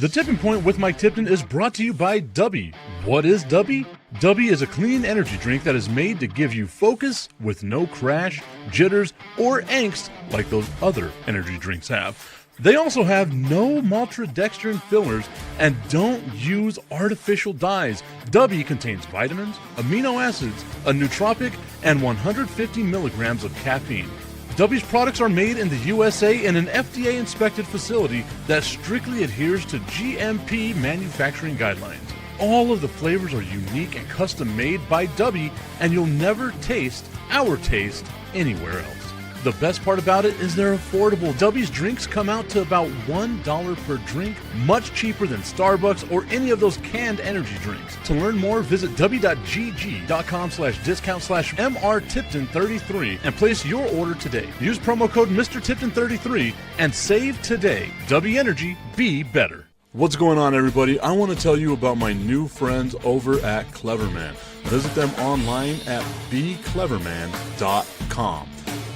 The Tipping Point with Mike Tipton is brought to you by Dubby. What is Dubby? Dubby is a clean energy drink that is made to give you focus with no crash, jitters, or angst like those other energy drinks have. They also have no maltodextrin fillers and don't use artificial dyes. Dubby contains vitamins, amino acids, a nootropic, and 150 milligrams of caffeine. Dubby's products are made in the USA in an FDA-inspected facility that strictly adheres to GMP manufacturing guidelines. All of the flavors are unique and custom-made by Dubby, and you'll never taste our taste anywhere else. The best part about it is they're affordable. Dubby's drinks come out to about $1 per drink, much cheaper than Starbucks or any of those canned energy drinks. To learn more, visit dubby.gg.com/discount/MRTipton33 and place your order today. Use promo code MrTipton33 and save today. Dubby Energy, be better. What's going on, everybody? I want to tell you about my new friends over at Cleverman. Visit them online at becleverman.com.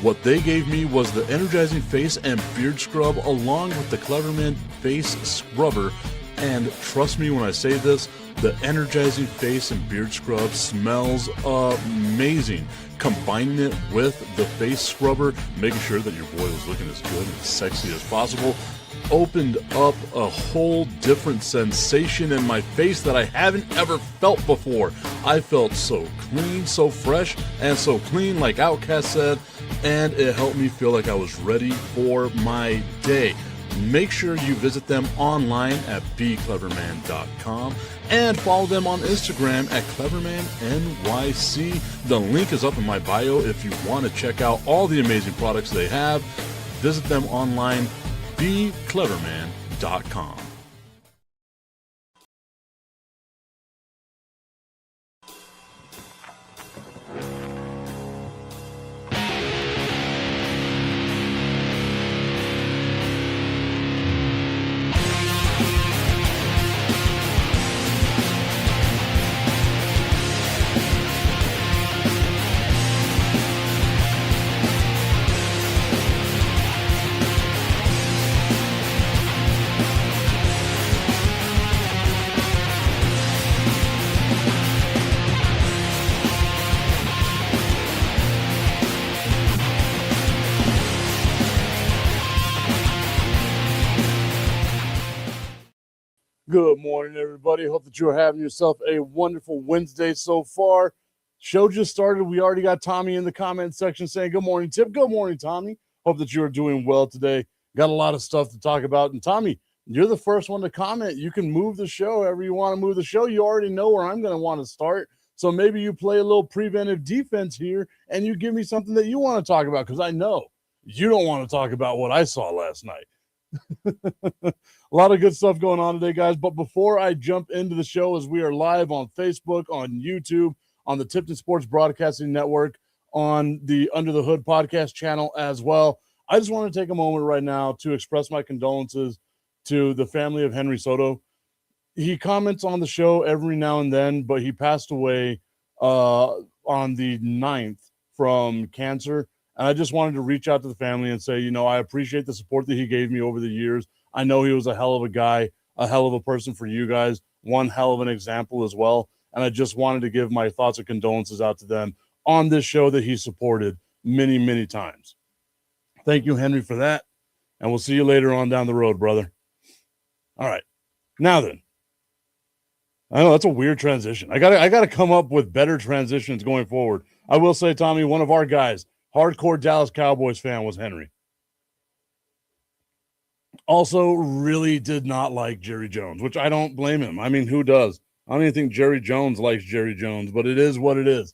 What they gave me was the energizing face and beard scrub along with the Cleverman face scrubber. And trust me when I say this, the energizing face and beard scrub smells amazing. Combining it with the face scrubber, making sure that your boy was looking as good and sexy as possible, opened up a whole different sensation in my face that I haven't ever felt before. I felt so clean, so fresh, and so clean, like Outcast said, and it helped me feel like I was ready for my day. Make sure you visit them online at becleverman.com and follow them on Instagram at clevermannyc. The link is up in my bio if you want to check out all the amazing products they have. Visit them online, becleverman.com. Good morning, everybody. Hope that you're having yourself a wonderful Wednesday so far. Show just started. We already got Tommy in the comment section saying, good morning, Tip. Good morning, Tommy. Hope that you're doing well today. Got a lot of stuff to talk about. And Tommy, you're the first one to comment. You can move the show however you want to move the show. You already know where I'm going to want to start. So maybe you play a little preventive defense here and you give me something that you want to talk about, because I know you don't want to talk about what I saw last night. A lot of good stuff going on today, guys. But before I jump into the show, as we are live on Facebook, on YouTube, on the Tipton Sports Broadcasting Network, on the Under the Hood podcast channel as well, I just want to take a moment right now to express my condolences to the family of Henry Soto. He comments on the show every now and then, but he passed away on the 9th from cancer. And I just wanted to reach out to the family and say, you know, I appreciate the support that he gave me over the years. I know he was a hell of a guy, a hell of a person for you guys, one hell of an example as well. And I just wanted to give my thoughts and condolences out to them on this show that he supported many, many times. Thank you, Henry, for that. And we'll see you later on down the road, brother. All right. Now then. I know that's a weird transition. I gotta come up with better transitions going forward. I will say, Tommy, one of our guys, hardcore Dallas Cowboys fan, was Henry. Also, really did not like Jerry Jones, which I don't blame him. I mean, who does? I don't even think Jerry Jones likes Jerry Jones, but it is what it is.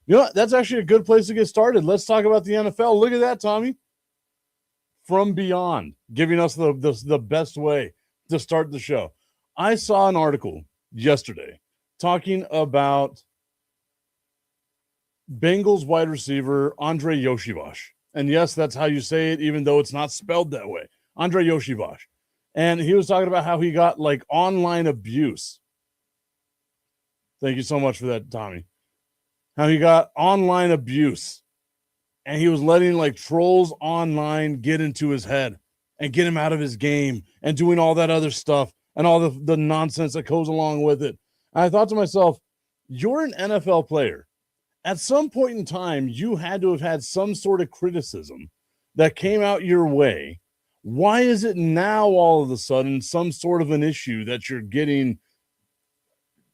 You know what? That's actually a good place to get started. Let's talk about the NFL. Look at that, Tommy. From Beyond, giving us the best way to start the show. I saw an article yesterday talking about Bengals wide receiver Andre Yoshivash. And yes, that's how you say it, even though it's not spelled that way. Andre Yoshivash. And he was talking about how he got like online abuse. Thank you so much for that, Tommy. How he got online abuse. And he was letting like trolls online get into his head and get him out of his game and doing all that other stuff and all the nonsense that goes along with it. And I thought to myself, you're an NFL player. At some point in time, you had to have had some sort of criticism that came out your way. Why is it now all of a sudden some sort of an issue that you're getting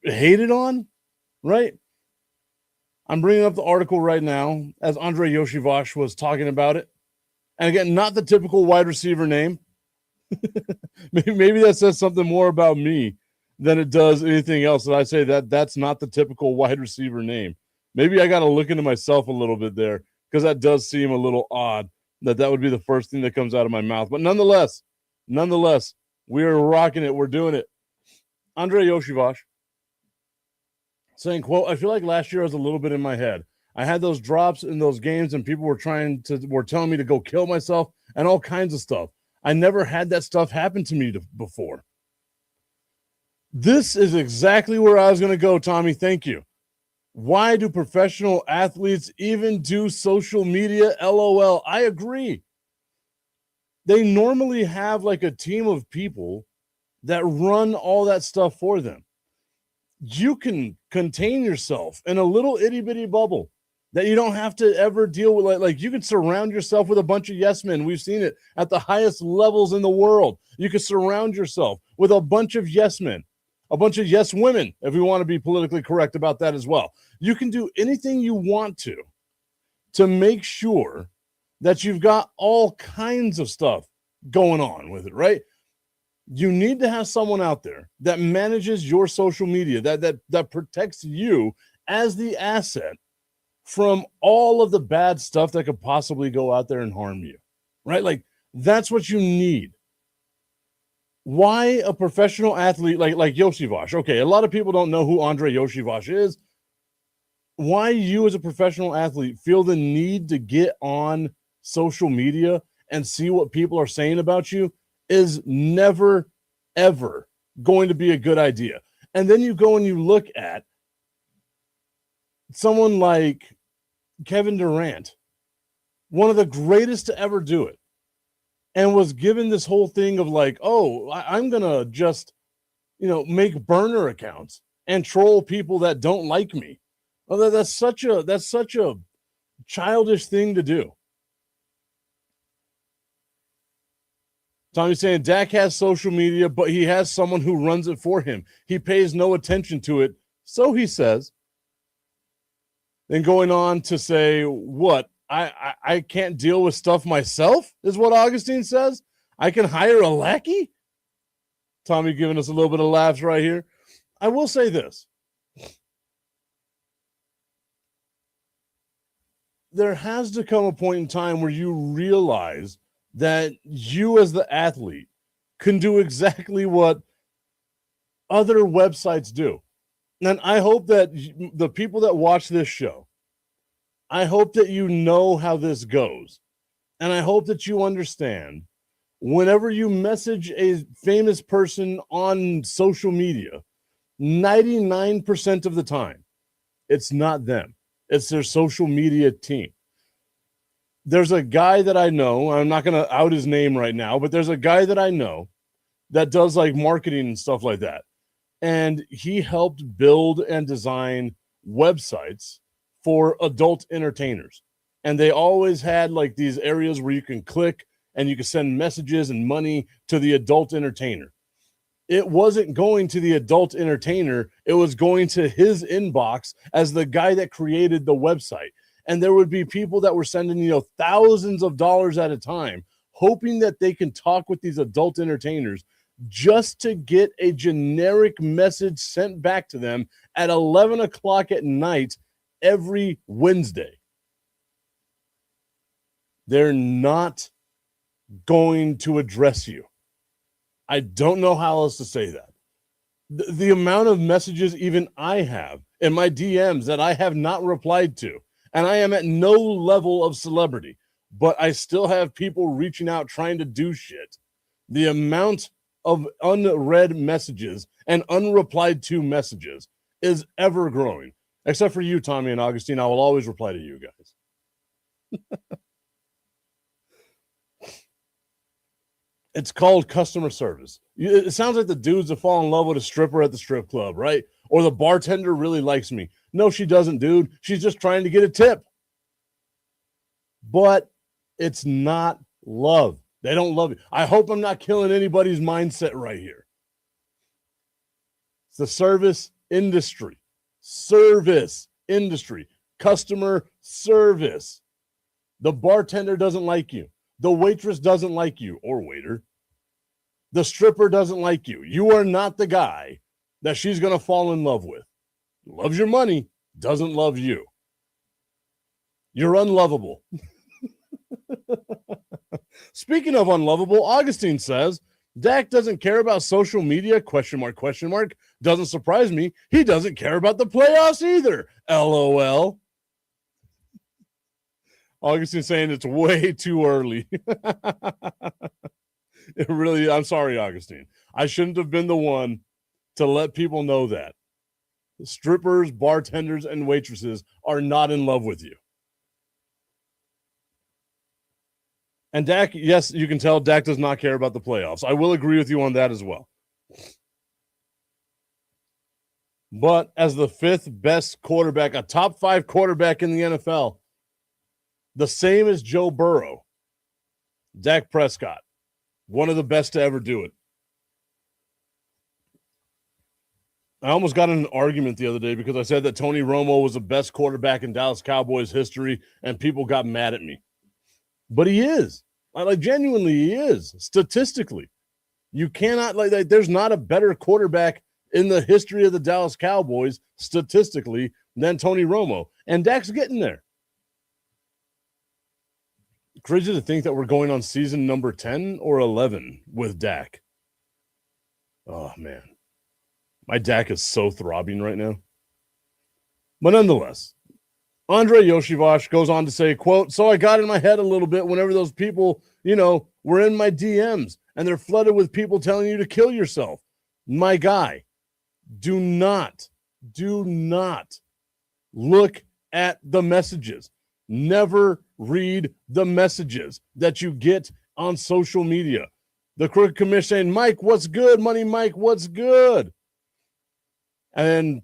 hated on, right? I'm bringing up the article right now as Andre Yoshivash was talking about it. And again, not the typical wide receiver name. Maybe that says something more about me than it does anything else. That I say that's not the typical wide receiver name. Maybe I got to look into myself a little bit there, because that does seem a little odd that would be the first thing that comes out of my mouth. But nonetheless, we are rocking it. We're doing it. Andre Yoshivash saying, quote, I feel like last year I was a little bit in my head. I had those drops in those games and people were telling me to go kill myself and all kinds of stuff. I never had that stuff happen to me before. This is exactly where I was going to go, Tommy. Thank you. Why do professional athletes even do social media? LOL. I agree. They normally have like a team of people that run all that stuff for them. You can contain yourself in a little itty bitty bubble that you don't have to ever deal with. Like you can surround yourself with a bunch of yes men. We've seen it at the highest levels in the world. You can surround yourself with a bunch of yes men, a bunch of yes women, if we want to be politically correct about that as well. You can do anything you want to make sure that you've got all kinds of stuff going on with it, right? You need to have someone out there that manages your social media, that protects you as the asset from all of the bad stuff that could possibly go out there and harm you, right? Like that's what you need. Why a professional athlete like Yoshivash? Okay, a lot of people don't know who Andre Yoshivash is. Why you as a professional athlete feel the need to get on social media and see what people are saying about you is never, ever going to be a good idea. And then you go and you look at someone like Kevin Durant, one of the greatest to ever do it, and was given this whole thing of like, oh, I'm going to just, make burner accounts and troll people that don't like me. Well, that's such a childish thing to do. Tommy's saying Dak has social media, but he has someone who runs it for him. He pays no attention to it, so he says. Then going on to say, what? I can't deal with stuff myself, is what Augustine says. I can hire a lackey? Tommy giving us a little bit of laughs right here. I will say this. There has to come a point in time where you realize that you as the athlete can do exactly what other websites do. And I hope that the people that watch this show, I hope that you know how this goes. And I hope that you understand whenever you message a famous person on social media, 99% of the time, it's not them. It's their social media team. There's a guy that I know, I'm not going to out his name right now, but there's a guy that I know that does like marketing and stuff like that. And he helped build and design websites for adult entertainers. And they always had like these areas where you can click and you can send messages and money to the adult entertainer. It wasn't going to the adult entertainer. It was going to his inbox as the guy that created the website. And there would be people that were sending, thousands of dollars at a time, hoping that they can talk with these adult entertainers just to get a generic message sent back to them at 11 o'clock at night every Wednesday. They're not going to address you. I don't know how else to say that. The amount of messages even I have in my DMs that I have not replied to, and I am at no level of celebrity, but I still have people reaching out trying to do shit. The amount of unread messages and unreplied to messages is ever growing. Except for you, Tommy and Augustine, I will always reply to you guys. It's called customer service. It sounds like the dudes that fall in love with a stripper at the strip club, right? Or the bartender really likes me. No, she doesn't, dude. She's just trying to get a tip. But it's not love. They don't love you. I hope I'm not killing anybody's mindset right here. It's the service industry. Service industry. Customer service. The bartender doesn't like you. The waitress doesn't like you, or waiter. The stripper doesn't like you. You are not the guy that she's going to fall in love with. Loves your money, doesn't love you. You're unlovable. Speaking of unlovable, Augustine says, Dak doesn't care about social media, question mark. Doesn't surprise me. He doesn't care about the playoffs either. LOL. Augustine saying it's way too early. It really, I'm sorry, Augustine. I shouldn't have been the one to let people know that. Strippers, bartenders, and waitresses are not in love with you. And Dak, yes, you can tell Dak does not care about the playoffs. I will agree with you on that as well. But as the fifth best quarterback, a top 5 quarterback in the NFL, the same as Joe Burrow, Dak Prescott, one of the best to ever do it. I almost got in an argument the other day because I said that Tony Romo was the best quarterback in Dallas Cowboys history, and people got mad at me. But he is. Genuinely, he is. Statistically. You cannot, there's not a better quarterback in the history of the Dallas Cowboys, statistically, than Tony Romo. And Dak's getting there. Crazy to think that we're going on season number 10 or 11 with Dak. Oh, man. My Dak is so throbbing right now. But nonetheless, Andre Yoshivash goes on to say, quote, so I got in my head a little bit whenever those people, were in my DMs and they're flooded with people telling you to kill yourself. My guy, do not look at the messages. Never read the messages that you get on social media. The Crooked Commission saying, Mike, what's good? Money Mike, what's good? And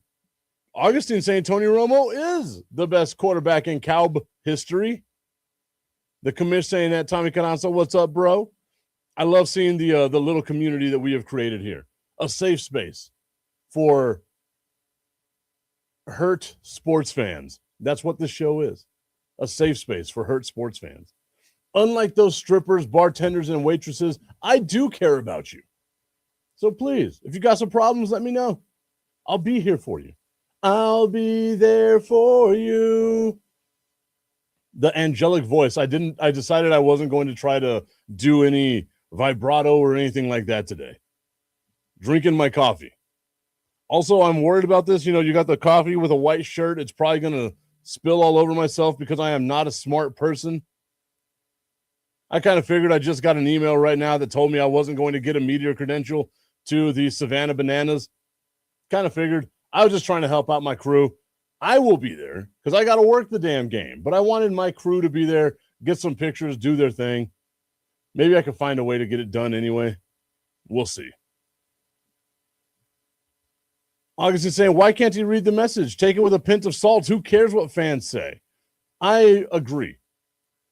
Augustine saying Tony Romo is the best quarterback in Cowb history. The commission saying that. Tommy Cananza, what's up, bro? I love seeing the little community that we have created here. A safe space for hurt sports fans. That's what this show is. A safe space for hurt sports fans. Unlike those strippers, bartenders, and waitresses, I do care about you. So please, if you got some problems, let me know. I'll be here for you. I'll be there for you. The angelic voice. I decided I wasn't going to try to do any vibrato or anything like that today. Drinking my coffee. Also, I'm worried about this. You got the coffee with a white shirt. It's probably going to spill all over myself because I am not a smart person. I kind of figured I just got an email right now that told me I wasn't going to get a media credential to the Savannah Bananas. Kind of figured I was just trying to help out my crew. I will be there because I got to work the damn game, but I wanted my crew to be there, get some pictures, do their thing. Maybe I could find a way to get it done anyway. We'll see. August is saying, why can't he read the message? Take it with a pinch of salt. Who cares what fans say? I agree.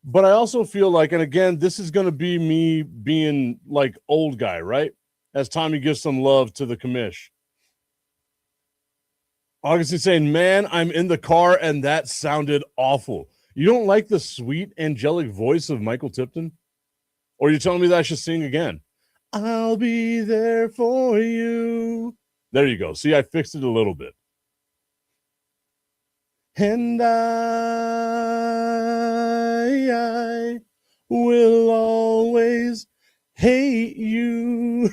But I also feel like, and again, this is going to be me being like old guy, right? As Tommy gives some love to the commish. August is saying, man, I'm in the car and that sounded awful. You don't like the sweet, angelic voice of Michael Tipton? Or are you telling me that I should sing again? I'll be there for you. There you go. See, I fixed it a little bit. And I will always hate you.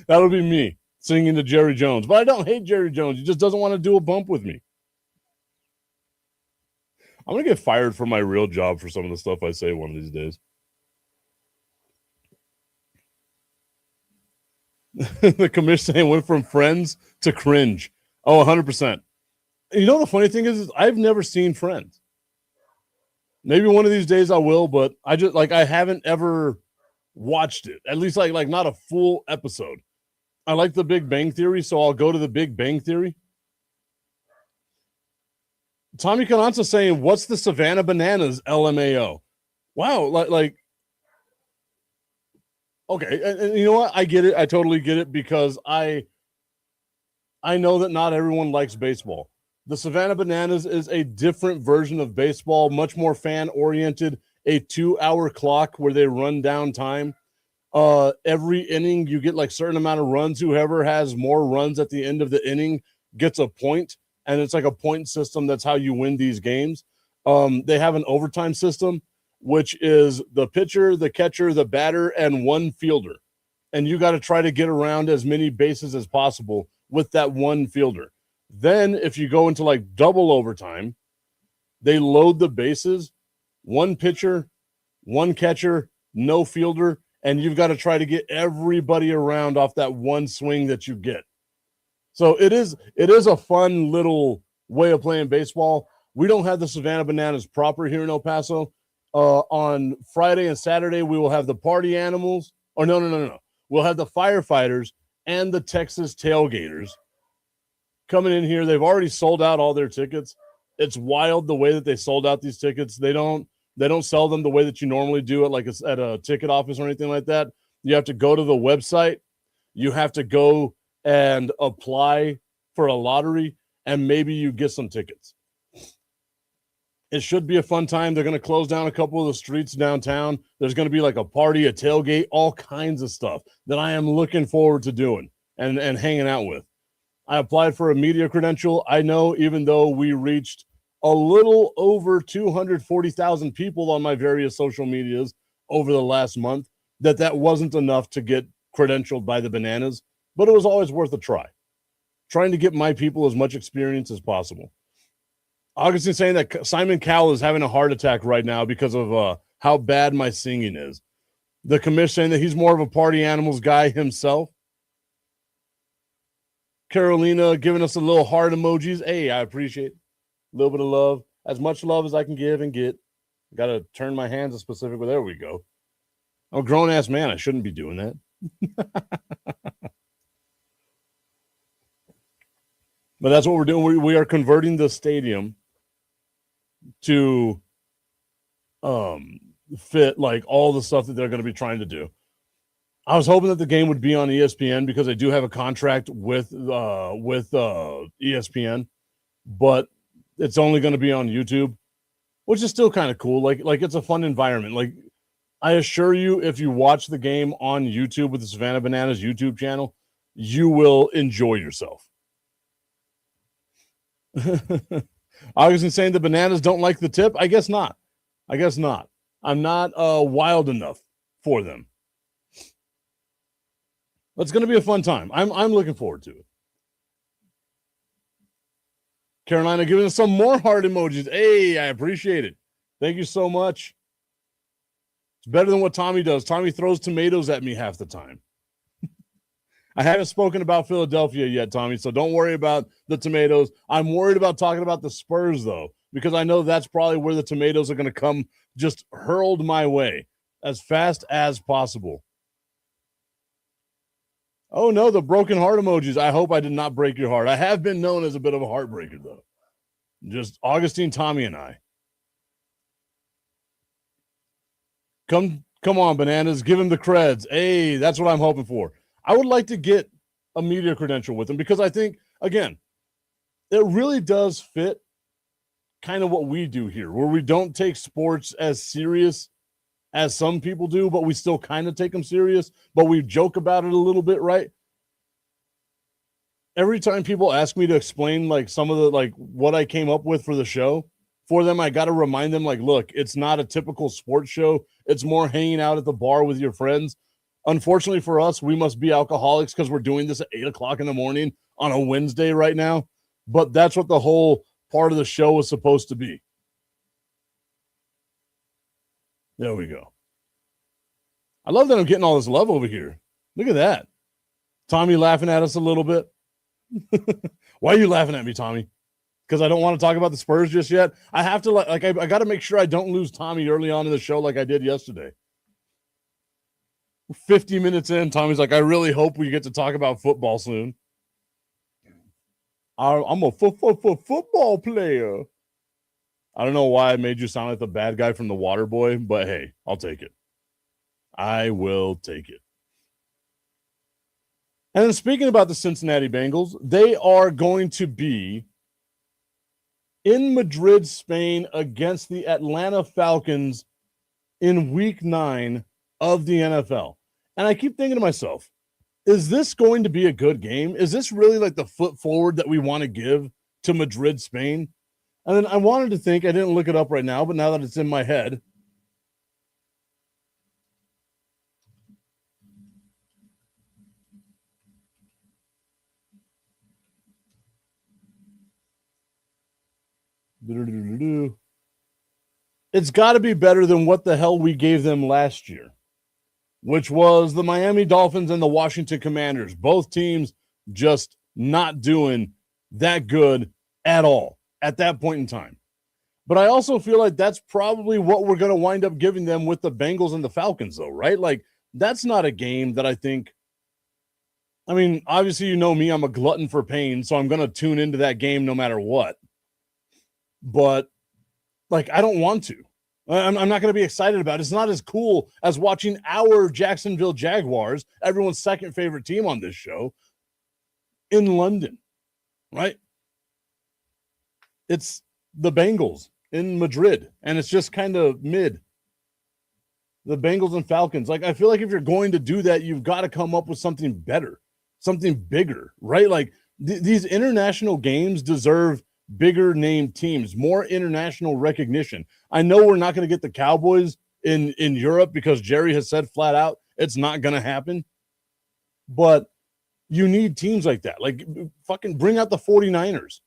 That'll be me singing to Jerry Jones. But I don't hate Jerry Jones. He just doesn't want to do a bump with me. I'm going to get fired from my real job for some of the stuff I say one of these days. The commission saying went from friends to cringe. Oh, 100%. You know, the funny thing is I've never seen Friends. Maybe one of these days I will, but I haven't ever watched it, at least like not a full episode. I like the Big Bang Theory, so I'll go to the Big Bang Theory. Tommy Cananza saying, what's the Savannah Bananas LMAO? Wow, like okay, and you know what? I get it. I totally get it because I know that not everyone likes baseball. The Savannah Bananas is a different version of baseball, much more fan-oriented, a 2-hour clock where they run down time. Every inning, you get like certain amount of runs. Whoever has more runs at the end of the inning gets a point, and it's like a point system. That's how you win these games. They have an overtime system, which is the pitcher, the catcher, the batter, and one fielder. And you got to try to get around as many bases as possible with that one fielder. Then if you go into like double overtime, they load the bases, one pitcher, one catcher, no fielder, and you've got to try to get everybody around off that one swing that you get. So it is a fun little way of playing baseball. We don't have the Savannah Bananas proper here in El Paso. On Friday and Saturday, we will have the party animals. Or no. We'll have the firefighters and the Texas tailgaters coming in here. They've already sold out all their tickets. It's wild the way that they sold out these tickets. They don't sell them the way that you normally do at a ticket office or anything like that. You have to go to the website. You have to go and apply for a lottery, and maybe you get some tickets. It should be a fun time. They're going to close down a couple of the streets downtown. There's going to be like a party, a tailgate, all kinds of stuff that I am looking forward to doing and hanging out with. I applied for a media credential. I know even though we reached a little over 240,000 people on my various social medias over the last month, that wasn't enough to get credentialed by the Bananas, but it was always worth a try. Trying to get my people as much experience as possible. Augustine saying that Simon Cowell is having a heart attack right now because of how bad my singing is. The commission saying that he's more of a party animals guy himself. Carolina giving us a little heart emojis. Hey, I appreciate it. A little bit of love. As much love as I can give and get. Got to turn my hands a specific way. There we go. I'm a grown-ass man. I shouldn't be doing that. But that's what we're doing. We are converting the stadium to fit like all the stuff that they're going to be trying to do. I was hoping that the game would be on ESPN because I do have a contract with ESPN, but it's only going to be on YouTube, which is still kind of cool. Like it's a fun environment. Like I assure you, if you watch the game on YouTube with the Savannah Bananas YouTube channel, you will enjoy yourself. Augustine saying the Bananas don't like the tip. I guess not. I'm not wild enough for them. It's going to be a fun time. I'm looking forward to it. Carolina giving us some more heart emojis. Hey, I appreciate it. Thank you so much. It's better than what Tommy does. Tommy throws tomatoes at me half the time. I haven't spoken about Philadelphia yet, Tommy, so don't worry about the tomatoes. I'm worried about talking about the Spurs, though, because I know that's probably where the tomatoes are going to come just hurled my way as fast as possible. Oh, no, the broken heart emojis. I hope I did not break your heart. I have been known as a bit of a heartbreaker, though. Just Augustine, Tommy, and I. Come on, Bananas. Give him the creds. Hey, that's what I'm hoping for. I would like to get a media credential with him because I think, again, it really does fit kind of what we do here, where we don't take sports as serious as some people do, but we still kind of take them serious, but we joke about it a little bit, right? Every time people ask me to explain like some of the like what I came up with for the show for them, I got to remind them like, look, it's not a typical sports show. It's more hanging out at the bar with your friends. Unfortunately for us, we must be alcoholics because we're doing this at 8:00 in the morning on a Wednesday right now. But that's what the whole part of the show is supposed to be. There we go. I love that I'm getting all this love over here. Look at that. Tommy laughing at us a little bit. Why are you laughing at me, Tommy? Because I don't want to talk about the Spurs just yet. I have to I got to make sure I don't lose Tommy early on in the show like I did yesterday. 50 minutes in, Tommy's like, I really hope we get to talk about football soon. I'm a football player. I don't know why I made you sound like the bad guy from The Water Boy, but hey, I'll take it. I will take it. And then speaking about the Cincinnati Bengals, they are going to be in Madrid, Spain, against the Atlanta Falcons in week 9 of the NFL. And I keep thinking to myself, is this going to be a good game? Is this really like the foot forward that we want to give to Madrid, Spain? And then I wanted to think, I didn't look it up right now, but now that it's in my head, it's got to be better than what the hell we gave them last year, which was the Miami Dolphins and the Washington Commanders. Both teams just not doing that good at all at that point in time. But I also feel like that's probably what we're going to wind up giving them with the Bengals and the Falcons, though, right? Like, that's not a game that I think – I mean, obviously, you know me, I'm a glutton for pain, so I'm going to tune into that game no matter what. But, like, I don't want to. I'm not going to be excited about it. It's not as cool as watching our Jacksonville Jaguars, everyone's second favorite team on this show, in London, right? It's the Bengals in Madrid, and it's just kind of mid. The Bengals and Falcons. Like, I feel like if you're going to do that, you've got to come up with something better, something bigger, right? Like, these international games deserve bigger name teams, more international recognition. I know we're not going to get the Cowboys in Europe because Jerry has said flat out it's not going to happen. But you need teams like that. Like, fucking bring out the 49ers.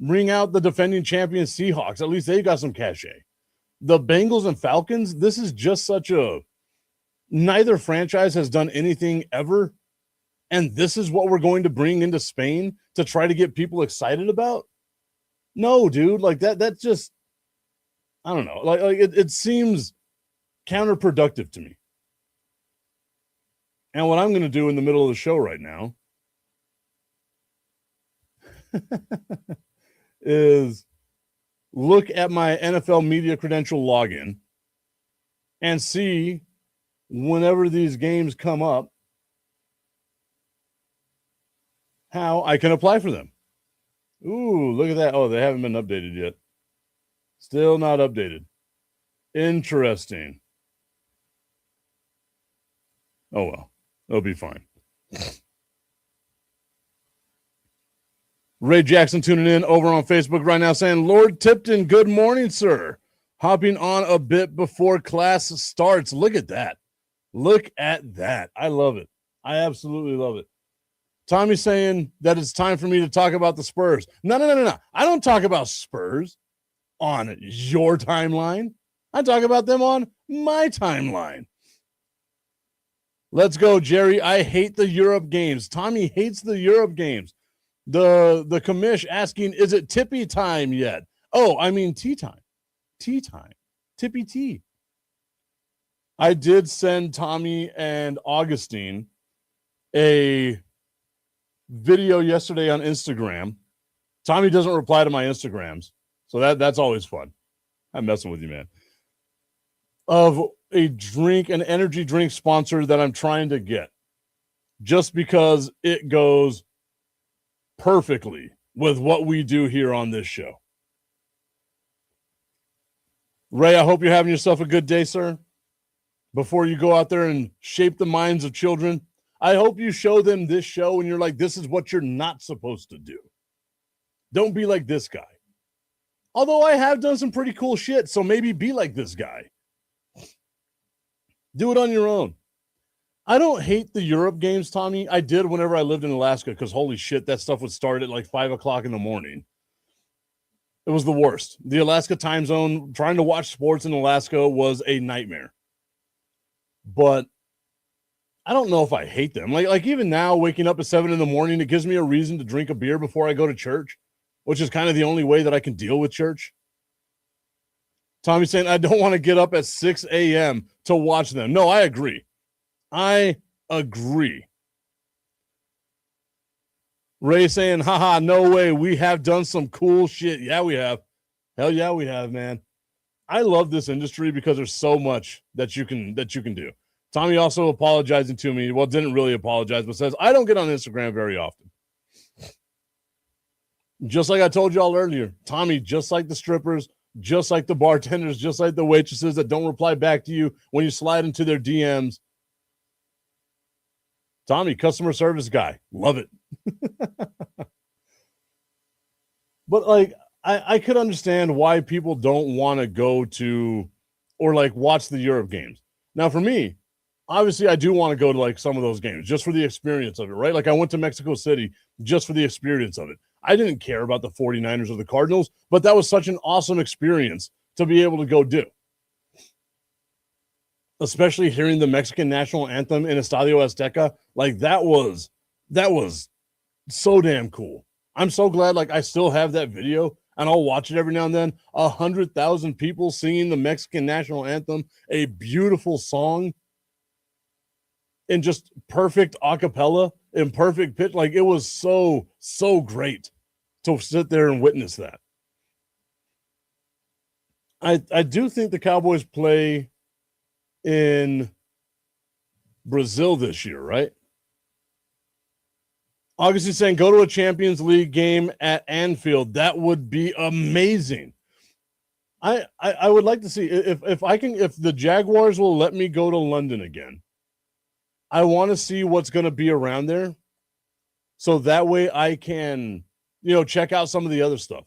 Bring out the defending champion Seahawks. At least they got some cachet. The Bengals and Falcons, this is just such a – neither franchise has done anything ever. And this is what we're going to bring into Spain to try to get people excited about? No, dude. Like, that's just – I don't know. Like it seems counterproductive to me. And what I'm going to do in the middle of the show right now is look at my NFL media credential login and see whenever these games come up how I can apply for them. Ooh, look at that. Oh, they haven't been updated yet. Still not updated. Interesting. Oh, well. It'll be fine. Ray Jackson tuning in over on Facebook right now saying, Lord Tipton, good morning, sir. Hopping on a bit before class starts. Look at that. Look at that. I love it. I absolutely love it. Tommy's saying that it's time for me to talk about the Spurs. No. I don't talk about Spurs on your timeline. I talk about them on my timeline. Let's go, Jerry. I hate the Europe games. Tommy hates the Europe games. The commish asking, is it tippy time yet? Oh, I mean tea time. Tea time. Tippy tea. I did send Tommy and Augustine a video yesterday on Instagram. Tommy doesn't reply to my Instagrams, so that's always fun. I'm messing with you, man. Of an energy drink sponsor that I'm trying to get just because it goes perfectly with what we do here on this show. Ray, I hope you're having yourself a good day, sir. Before you go out there and shape the minds of children, I hope you show them this show and you're like, this is what you're not supposed to do. Don't be like this guy. Although I have done some pretty cool shit, so maybe be like this guy. Do it on your own. I don't hate the Europe games, Tommy. I did whenever I lived in Alaska because holy shit, that stuff would start at like 5 o'clock in the morning. It was the worst. The Alaska time zone, trying to watch sports in Alaska was a nightmare. But I don't know if I hate them. Like even now, waking up at 7 in the morning, it gives me a reason to drink a beer before I go to church, which is kind of the only way that I can deal with church. Tommy's saying, I don't want to get up at 6 a.m. to watch them. No, I agree. I agree. Ray saying, haha, no way. We have done some cool shit. Yeah, we have. Hell yeah, we have, man. I love this industry because there's so much that you can do. Tommy also apologizing to me. Well, didn't really apologize, but says, I don't get on Instagram very often. Just like I told y'all earlier, Tommy, just like the strippers, just like the bartenders, just like the waitresses that don't reply back to you when you slide into their DMs. Tommy, customer service guy. Love it. But like, I could understand why people don't want to go to or like watch the Europe games. Now, for me, obviously, I do want to go to like some of those games just for the experience of it, right? Like I went to Mexico City just for the experience of it. I didn't care about the 49ers or the Cardinals, but that was such an awesome experience to be able to go do. Especially hearing the Mexican national anthem in Estadio Azteca, like that was so damn cool. I'm so glad like I still have that video and I'll watch it every now and then. 100,000 people singing the Mexican national anthem, a beautiful song in just perfect a cappella, in perfect pitch. Like it was so great to sit there and witness that. I do think the Cowboys play in Brazil this year, right? August is saying, go to a Champions League game at Anfield. That would be amazing. I would like to see if the Jaguars will let me go to London again. I want to see what's going to be around there. So that way I can, check out some of the other stuff.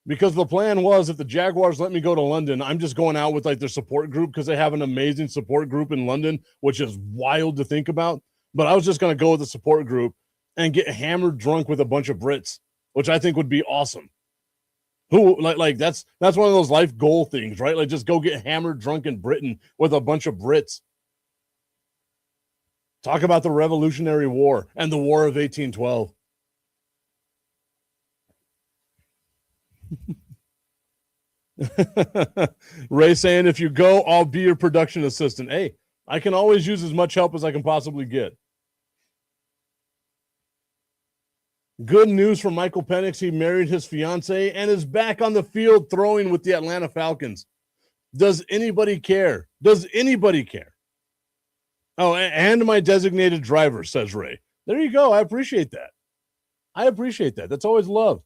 Because the plan was if the Jaguars let me go to London, I'm just going out with like their support group because they have an amazing support group in London, which is wild to think about. But I was just going to go with the support group and get hammered drunk with a bunch of Brits, which I think would be awesome. Who like that's one of those life goal things, right? Like just go get hammered drunk in Britain with a bunch of Brits. Talk about the Revolutionary War and the War of 1812. Ray saying, if you go, I'll be your production assistant. Hey, I can always use as much help as I can possibly get. Good news from Michael Penix. He married his fiance and is back on the field throwing with the Atlanta Falcons. Does anybody care? Does anybody care? Oh, and my designated driver, says Ray. There you go. I appreciate that. That's always love.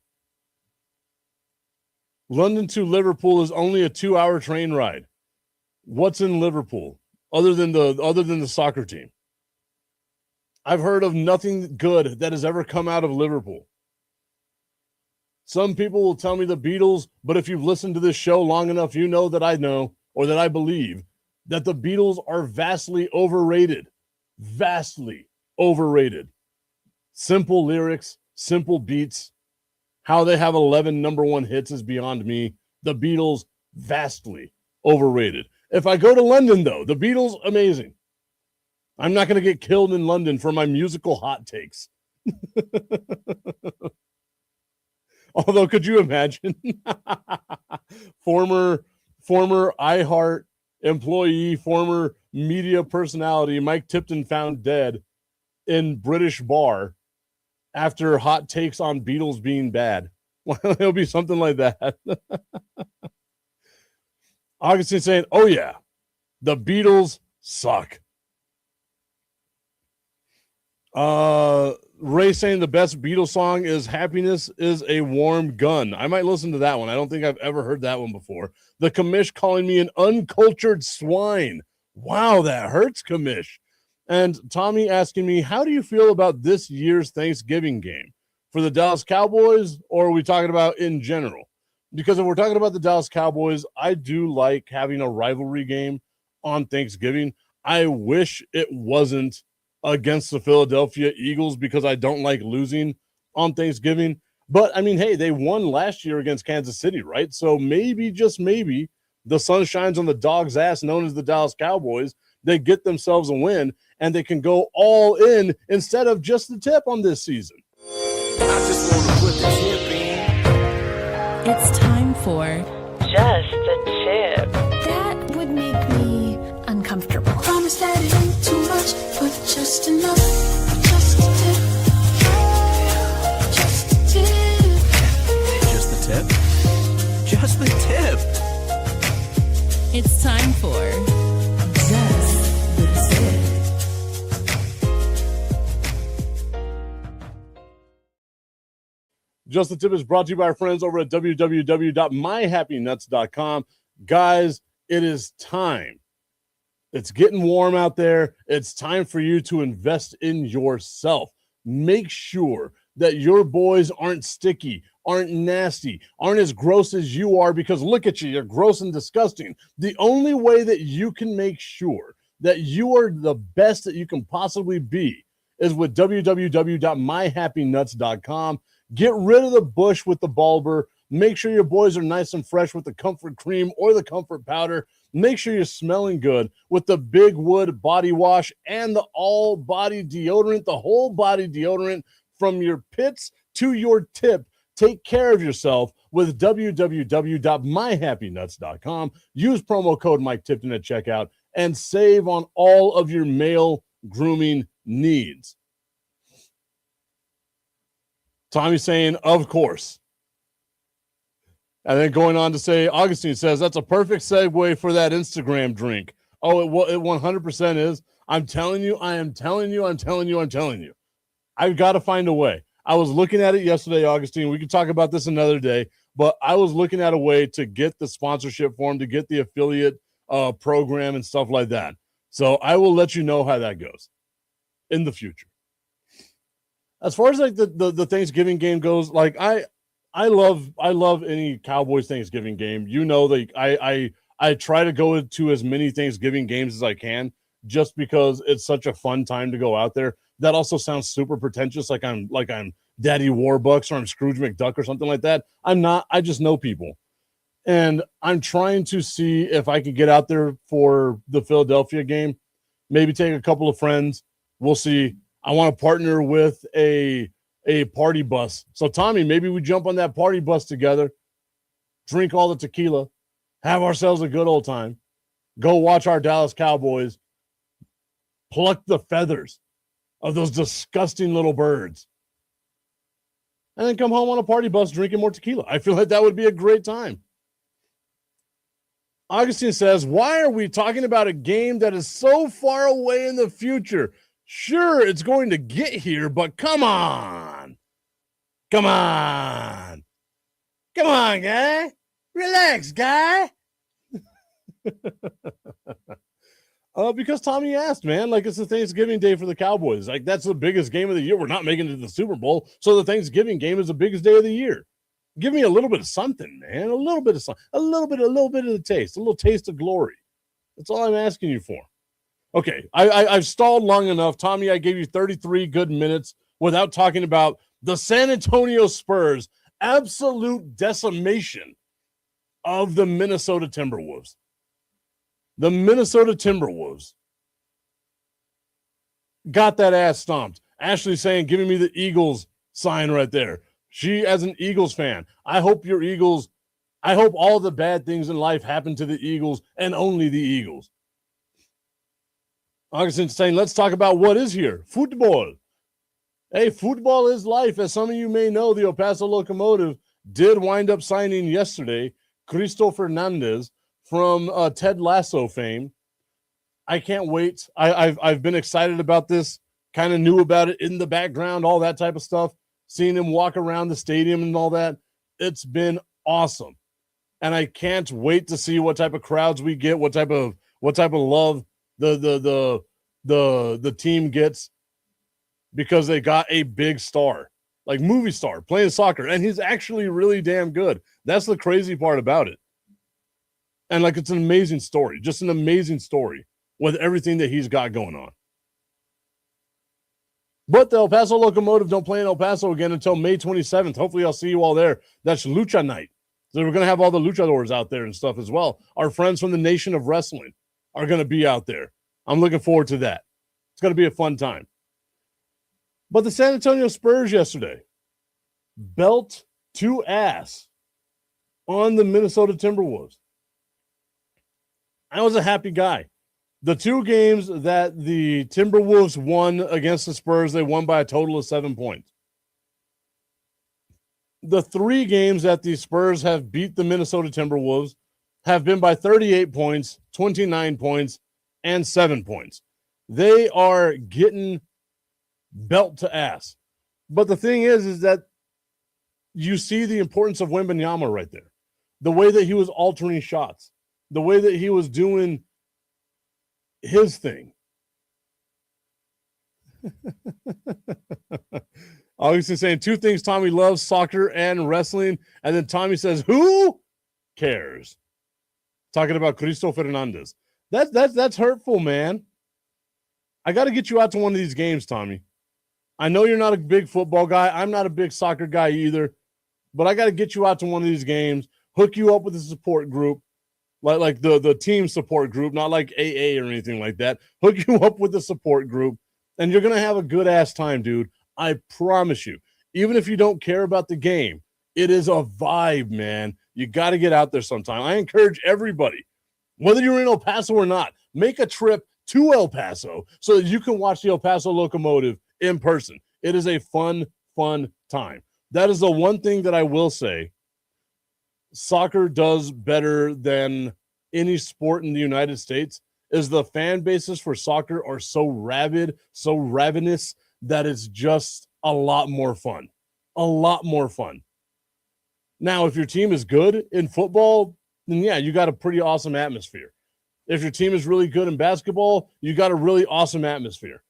London to Liverpool is only a 2-hour train ride. What's in Liverpool other than the soccer team? I've heard of nothing good that has ever come out of Liverpool. Some people will tell me the Beatles, but if you've listened to this show long enough, you know that I know, or that I believe, that the Beatles are vastly overrated. Vastly overrated. Simple lyrics, simple beats. How they have 11 number one hits is beyond me. The Beatles, vastly overrated. If I go to London, though, the Beatles, amazing. I'm not going to get killed in London for my musical hot takes. Although, could you imagine? former iHeart employee, former media personality, Mike Tipton, found dead in British bar after hot takes on Beatles being bad. Well, it'll be something like that. Augustine saying, oh yeah, the Beatles suck. Ray saying the best Beatles song is Happiness is a Warm Gun. I might listen to that one. I don't think I've ever heard that one before. The commish calling me an uncultured swine. Wow, that hurts, commish. And Tommy asking me, how do you feel about this year's Thanksgiving game? For the Dallas Cowboys, or are we talking about in general? Because if we're talking about the Dallas Cowboys, I do like having a rivalry game on Thanksgiving. I wish it wasn't against the Philadelphia Eagles because I don't like losing on Thanksgiving. But, I mean, hey, they won last year against Kansas City, right? So maybe, just maybe, the sun shines on the dog's ass known as the Dallas Cowboys. They get themselves a win, and they can go all in instead of just the tip on this season. I just want to put the tip in. It's time for Just a Tip. That would make me uncomfortable. Promise that it Just enough, just a tip, just a tip. Just the tip? Just the tip. It's time for Just the Tip. Just the Tip is brought to you by our friends over at www.myhappynuts.com. Guys, it is time. It's getting warm out there. It's time for you to invest in yourself. Make sure that your boys aren't sticky, aren't nasty, aren't as gross as you are, because look at you, you're gross and disgusting. The only way that you can make sure that you are the best that you can possibly be is with www.myhappynuts.com. Get rid of the bush with the bulber. Make sure your boys are nice and fresh with the comfort cream or the comfort powder. Make sure you're smelling good with the Big Wood body wash and the all body deodorant, the whole body deodorant from your pits to your tip. Take care of yourself with www.myhappynuts.com. Use promo code Mike Tipton at checkout and save on all of your male grooming needs. Tommy saying, of course. And then going on to say, Augustine says, that's a perfect segue for that Instagram drink. Oh, it 100% is. I'm telling you. I've got to find a way. I was looking at it yesterday, Augustine. We can talk about this another day, but I was looking at a way to get the sponsorship form, to get the affiliate program and stuff like that. So I will let you know how that goes in the future. As far as like the Thanksgiving game goes, like I love any Cowboys Thanksgiving game. You know, like I try to go to as many Thanksgiving games as I can, just because it's such a fun time to go out there. That also sounds super pretentious, like I'm Daddy Warbucks or I'm Scrooge McDuck or something like that. I'm not. I just know people, and I'm trying to see if I can get out there for the Philadelphia game. Maybe take a couple of friends. We'll see. I want to partner with a party bus. So, Tommy, maybe we jump on that party bus together, drink all the tequila, have ourselves a good old time, go watch our Dallas Cowboys pluck the feathers of those disgusting little birds, and then come home on a party bus drinking more tequila. I feel like that would be a great time. Augustine says, why are we talking about a game that is so far away in the future? Sure, it's going to get here, but come on. Come on. Come on, guy. Relax, guy. Because Tommy asked, man, like it's the Thanksgiving day for the Cowboys. Like that's the biggest game of the year. We're not making it to the Super Bowl, so the Thanksgiving game is the biggest day of the year. Give me a little bit of something, man. A little bit of something. A little bit of the taste. A little taste of glory. That's all I'm asking you for. Okay, I've stalled long enough. Tommy, I gave you 33 good minutes without talking about the San Antonio Spurs' absolute decimation of the Minnesota Timberwolves. The Minnesota Timberwolves got that ass stomped. Ashley saying, giving me the Eagles sign right there. She, as an Eagles fan, I hope your Eagles, I hope all the bad things in life happen to the Eagles and only the Eagles. Augustine saying, let's talk about what is here. Football. Hey, football is life. As some of you may know, the El Paso Locomotive did wind up signing yesterday Cristo Fernandez from Ted Lasso fame. I can't wait. I've been excited about this, kind of knew about it in the background, all that type of stuff, seeing him walk around the stadium and all that. It's been awesome. And I can't wait to see what type of crowds we get, what type of love the team gets, because they got a big star, like movie star, playing soccer, and he's actually really damn good. That's the crazy part about it. And like, it's an amazing story, just an amazing story with everything that he's got going on. But the El Paso Locomotive don't play in El Paso again until May 27th. Hopefully I'll see you all there. That's Lucha Night. So we're going to have all the luchadors out there and stuff as well. Our friends from the Nation of Wrestling are going to be out there. I'm looking forward to that. It's going to be a fun time. But the San Antonio Spurs yesterday, belt to ass on the Minnesota Timberwolves. I was a happy guy. The two games that the Timberwolves won against the Spurs, they won by a total of 7 points. The three games that the Spurs have beat the Minnesota Timberwolves have been by 38 points, 29 points, and 7 points. They are getting belt to ass. But the thing is that you see the importance of Wembanyama right there. The way that he was altering shots, the way that he was doing his thing. Augustin saying two things Tommy loves, soccer and wrestling. And then Tommy says, who cares? Talking about Cristo Fernandez. That's hurtful, man. I got to get you out to one of these games, Tommy. I know you're not a big football guy. I'm not a big soccer guy either. But I got to get you out to one of these games, hook you up with a support group, like the team support group, not like AA or anything like that. Hook you up with the support group, and you're going to have a good-ass time, dude. I promise you. Even if you don't care about the game, it is a vibe, man. You got to get out there sometime. I encourage everybody, whether you're in El Paso or not, make a trip to El Paso so that you can watch the El Paso Locomotive in person. It is a fun time. That is the one thing that I will say soccer does better than any sport in the United States is the fan bases for soccer are so rabid, so ravenous that it's just a lot more fun. A lot more fun. Now, if your team is good in football, then yeah, you got a pretty awesome atmosphere. If your team is really good in basketball, you got a really awesome atmosphere.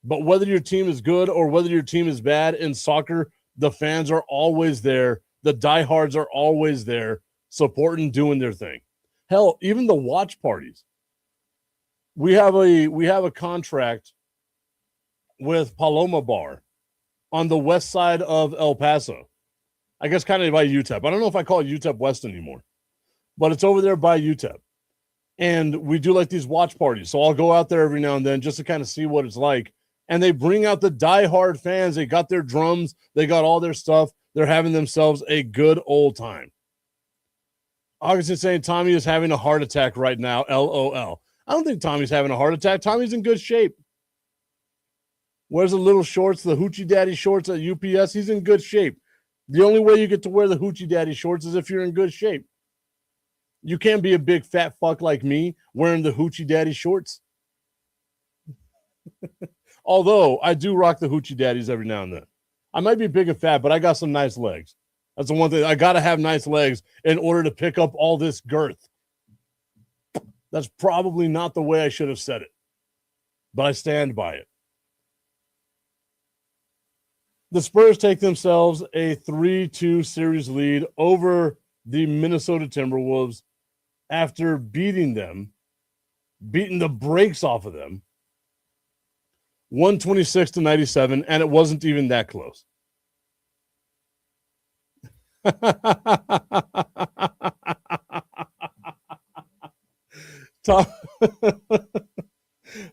But whether your team is good or whether your team is bad in soccer, the fans are always there. The diehards are always there, supporting, doing their thing. Hell, even the watch parties. We have a contract with Paloma Bar on the west side of El Paso. I guess kind of by UTEP. I don't know if I call it UTEP West anymore, but it's over there by UTEP. And we do like these watch parties. So I'll go out there every now and then just to kind of see what it's like. And they bring out the diehard fans. They got their drums. They got all their stuff. They're having themselves a good old time. August is saying Tommy is having a heart attack right now. LOL. I don't think Tommy's having a heart attack. Tommy's in good shape. Wears the little shorts, the Hoochie Daddy shorts at UPS. He's in good shape. The only way you get to wear the Hoochie Daddy shorts is if you're in good shape. You can't be a big fat fuck like me wearing the Hoochie Daddy shorts. Although I do rock the Hoochie Daddies every now and then. I might be big and fat, but I got some nice legs. That's the one thing. I got to have nice legs in order to pick up all this girth. That's probably not the way I should have said it, but I stand by it. The Spurs take themselves a 3-2 series lead over the Minnesota Timberwolves after beating the brakes off of them, 126-97, and it wasn't even that close.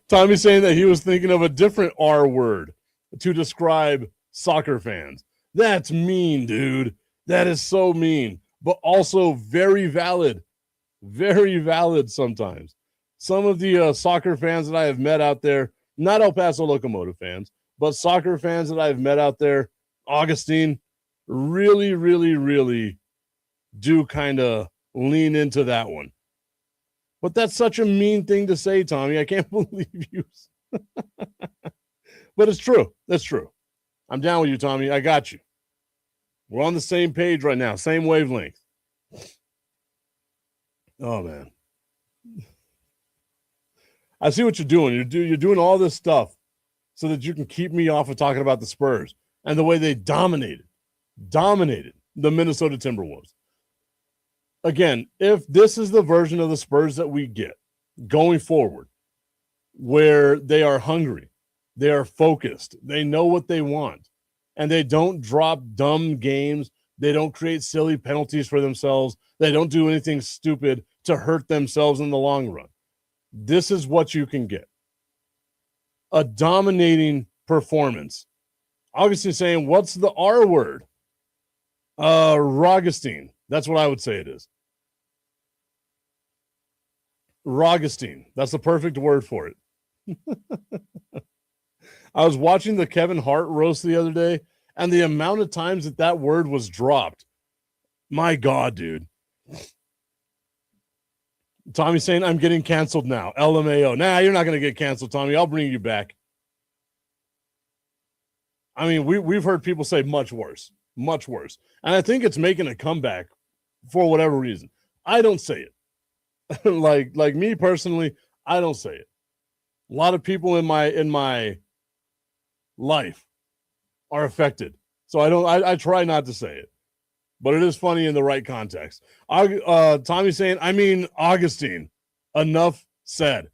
Tommy's saying that he was thinking of a different R word to describe soccer fans. That's mean, dude. That is so mean, but also very valid. Very valid sometimes. Some of the soccer fans that I have met out there, not El Paso Locomotive fans, but soccer fans that I've met out there, Augustine, really, really, really do kind of lean into that one. But that's such a mean thing to say, Tommy. I can't believe you. But it's true. That's true. I'm down with you, Tommy. I got you. We're on the same page right now, same wavelength. Oh, man. I see what you're doing. You're doing all this stuff so that you can keep me off of talking about the Spurs and the way they dominated the Minnesota Timberwolves. Again, if this is the version of the Spurs that we get going forward, where they are hungry, they are focused, they know what they want, and they don't drop dumb games, they don't create silly penalties for themselves, they don't do anything stupid to hurt themselves in the long run. This is what you can get. A dominating performance. Augustine saying, what's the R word? Rogustine. That's what I would say it is. Rogastine. That's the perfect word for it. I was watching the Kevin Hart roast the other day, and the amount of times that word was dropped. My God, dude. Tommy's saying, I'm getting canceled now. LMAO. Nah, you're not going to get canceled, Tommy. I'll bring you back. I mean, we've heard people say much worse. Much worse. And I think it's making a comeback for whatever reason. I don't say it. like me personally, I don't say it. A lot of people in my life are affected. So I try not to say it. But it is funny in the right context. Tommy's saying, I mean, Augustine. Enough said.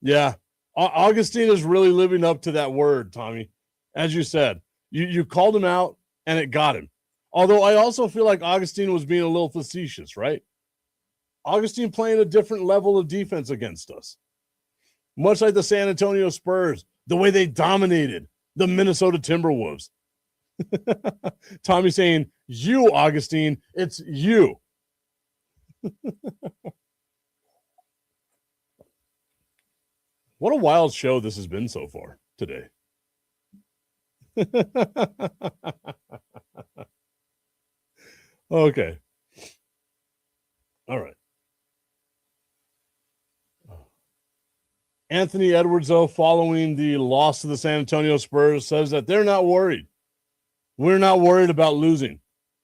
Yeah. Augustine is really living up to that word, Tommy. As you said, you called him out and it got him. Although I also feel like Augustine was being a little facetious, right? Augustine playing a different level of defense against us. Much like the San Antonio Spurs, the way they dominated the Minnesota Timberwolves. Tommy saying, you, Augustine, it's you. What a wild show this has been so far today. Okay. All right. Anthony Edwards, though, following the loss to the San Antonio Spurs, says that they're not worried. We're not worried about losing.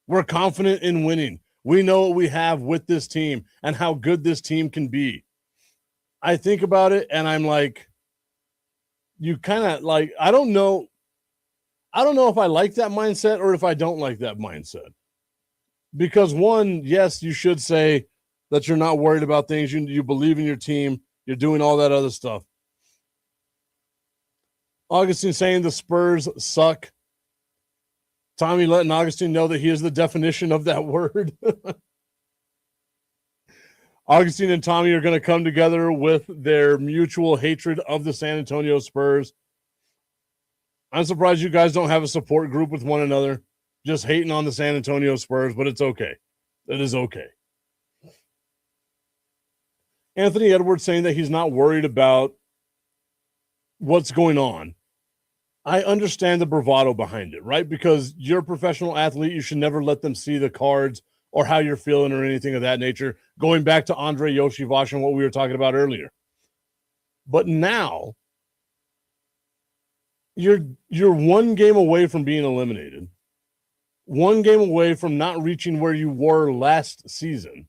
We're confident in winning. We know what we have with this team and how good this team can be. I think about it and I'm like, you kind of like, I don't know if I like that mindset or if I don't like that mindset. Because one, yes, you should say that you're not worried about things. You believe in your team. You're doing all that other stuff. Augustine saying the Spurs suck. Tommy letting Augustine know that he is the definition of that word. Augustine and Tommy are going to come together with their mutual hatred of the San Antonio Spurs. I'm surprised you guys don't have a support group with one another, just hating on the San Antonio Spurs, but it's okay. It is okay. Anthony Edwards saying that he's not worried about what's going on. I understand the bravado behind it, right? Because you're a professional athlete. You should never let them see the cards or how you're feeling or anything of that nature. Going back to Andre Yoshivash and what we were talking about earlier. But now you're one game away from being eliminated. One game away from not reaching where you were last season.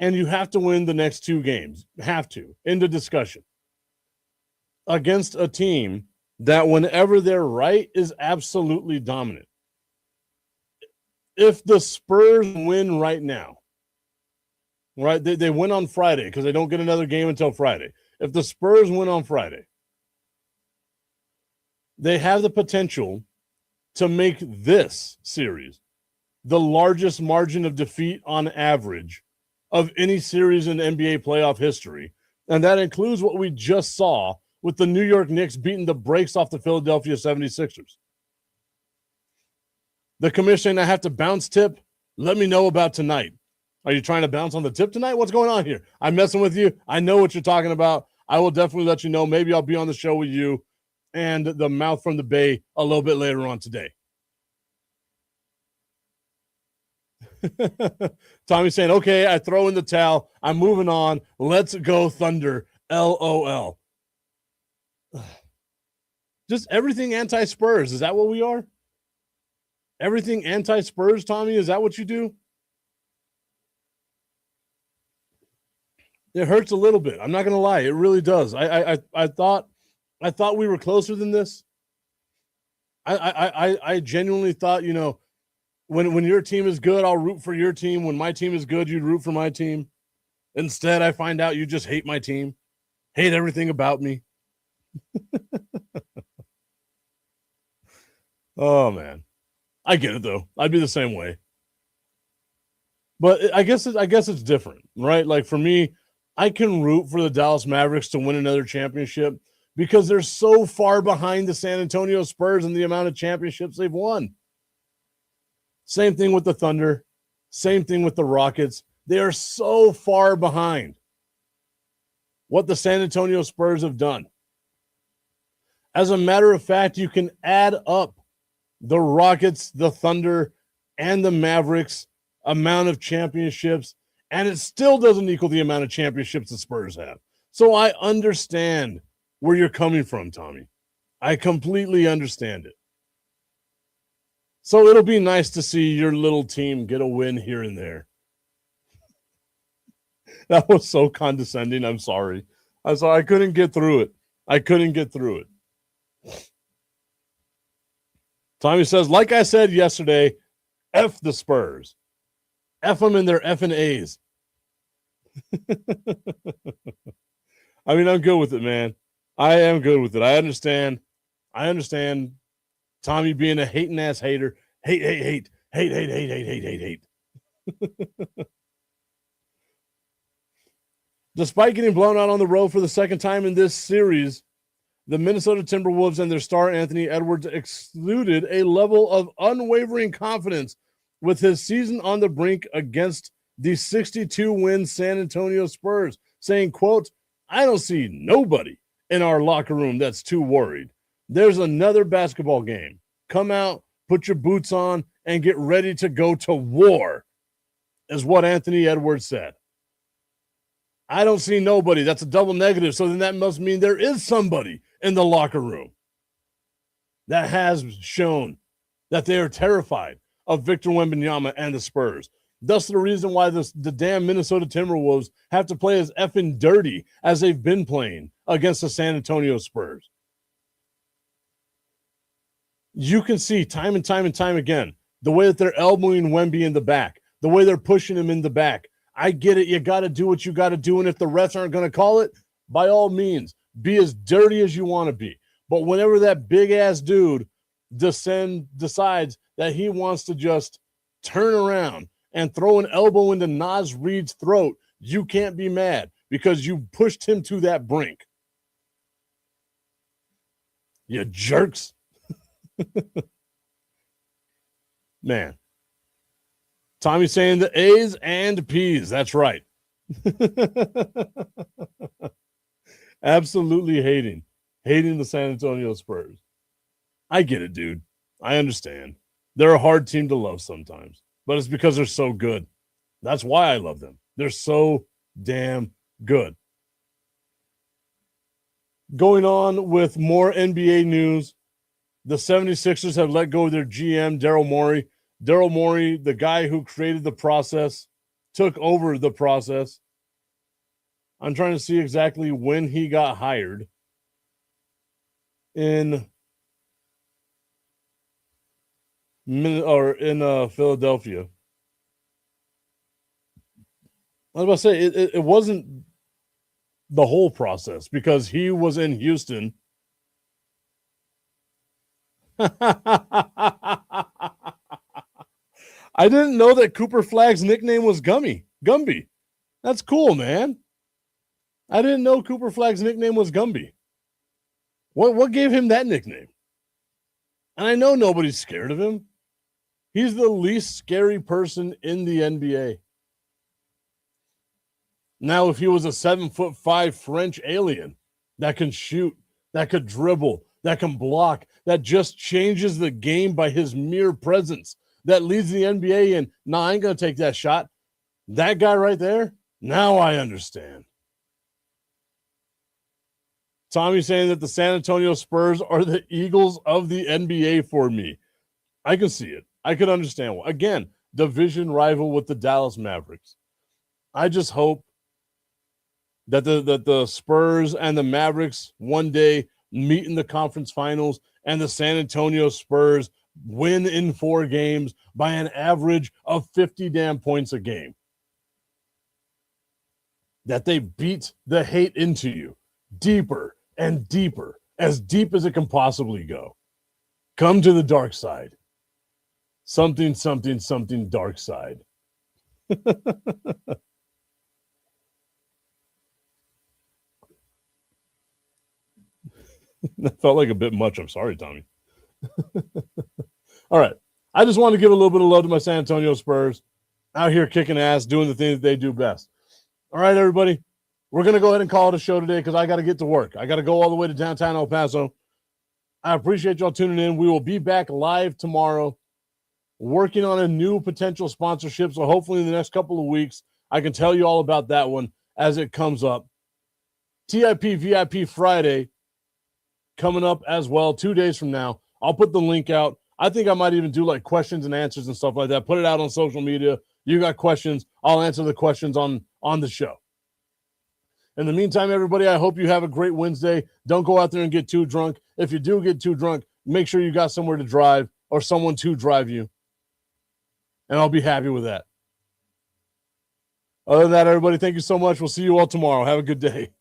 And you have to win the next two games. Have to. End of discussion. Against a team that whenever they're right is absolutely dominant. If the Spurs win right now, right, they win on Friday because they don't get another game until Friday. If the Spurs win on Friday, they have the potential to make this series the largest margin of defeat on average of any series in NBA playoff history. And that includes what we just saw with the New York Knicks beating the brakes off the Philadelphia 76ers. The commission, I have to bounce tip. Let me know about tonight. Are you trying to bounce on the tip tonight? What's going on here? I'm messing with you. I know what you're talking about. I will definitely let you know. Maybe I'll be on the show with you and the mouth from the Bay a little bit later on today. Tommy's saying, okay, I throw in the towel. I'm moving on. Let's go Thunder. LOL. Just everything anti-Spurs. Is that what we are? Everything anti-Spurs, Tommy? Is that what you do? It hurts a little bit. I'm not going to lie. It really does. I thought we were closer than this. I genuinely thought, you know, when your team is good, I'll root for your team. When my team is good, you'd root for my team. Instead, I find out you just hate my team, hate everything about me. Oh, man. I get it, though. I'd be the same way. But I guess it's different, right? Like, for me, I can root for the Dallas Mavericks to win another championship because they're so far behind the San Antonio Spurs and the amount of championships they've won. Same thing with the Thunder. Same thing with the Rockets. They are so far behind. what the San Antonio Spurs have done. As a matter of fact, you can add up the Rockets, the Thunder, and the Mavericks amount of championships, and it still doesn't equal the amount of championships the Spurs have. So I understand where you're coming from, Tommy. I completely understand it. So it'll be nice to see your little team get a win here and there. That was so condescending. I'm sorry. I couldn't get through it. Tommy says, like I said yesterday, F the Spurs. F them in their F and A's. I mean, I'm good with it, man. I am good with it. I understand Tommy being a hating ass hater. Hate. Despite getting blown out on the road for the second time in this series, the Minnesota Timberwolves and their star Anthony Edwards exuded a level of unwavering confidence with his season on the brink against the 62-win San Antonio Spurs, saying, quote, I don't see nobody in our locker room that's too worried. There's another basketball game. Come out, put your boots on, and get ready to go to war, is what Anthony Edwards said. I don't see nobody. That's a double negative. So then that must mean there is somebody in the locker room that has shown that they are terrified of Victor Wembanyama and the Spurs. Thus the reason why the damn Minnesota Timberwolves have to play as effing dirty as they've been playing against the San Antonio Spurs. You can see time and time again the way that they're elbowing Wemby in the back, the way they're pushing him in the back. I get it. You got to do what you got to do. And if the refs aren't going to call it, by all means, be as dirty as you want to be. But whenever that big-ass dude decides that he wants to just turn around and throw an elbow into Naz Reid's throat, you can't be mad because you pushed him to that brink. You jerks. Man. Tommy's saying the A's and P's. That's right. Absolutely hating the San Antonio Spurs. I get it, dude. I understand. They're a hard team to love sometimes, but it's because they're so good. That's why I love them. They're so damn good. Going on with more NBA news, the 76ers have let go of their GM, Daryl Morey. Daryl Morey, the guy who created the process, took over the process. I'm trying to see exactly when he got hired. In Philadelphia. I was about to say, it wasn't the whole process because he was in Houston. I didn't know that Cooper Flagg's nickname was Gumby. That's cool, man. I didn't know Cooper Flagg's nickname was Gumby. What gave him that nickname? And I know nobody's scared of him. He's the least scary person in the NBA. Now, if he was a 7'5" French alien that can shoot, that could dribble, that can block, that just changes the game by his mere presence, that leads the NBA in, I ain't going to take that shot. That guy right there, now I understand. Tommy's saying that the San Antonio Spurs are the Eagles of the NBA for me. I can see it. I can understand. Again, division rival with the Dallas Mavericks. I just hope that the Spurs and the Mavericks one day meet in the conference finals and the San Antonio Spurs win in 4 games by an average of 50 damn points a game. That they beat the hate into you deeper and deeper, as deep as it can possibly go. Come to the dark side. Something dark side. That felt like a bit much. I'm sorry, Tommy. All right. I just want to give a little bit of love to my San Antonio Spurs out here kicking ass, doing the thing that they do best. All right, everybody. we're going to go ahead and call it a show today because I got to get to work. I got to go all the way to downtown El Paso. I appreciate y'all tuning in. We will be back live tomorrow working on a new potential sponsorship. So hopefully in the next couple of weeks, I can tell you all about that one as it comes up. TIP VIP Friday coming up as well 2 days from now. I'll put the link out. I think I might even do like questions and answers and stuff like that. Put it out on social media. You got questions, I'll answer the questions on the show. In the meantime, everybody, I hope you have a great Wednesday. Don't go out there and get too drunk. If you do get too drunk, make sure you got somewhere to drive or someone to drive you. And I'll be happy with that. Other than that, everybody, thank you so much. We'll see you all tomorrow. Have a good day.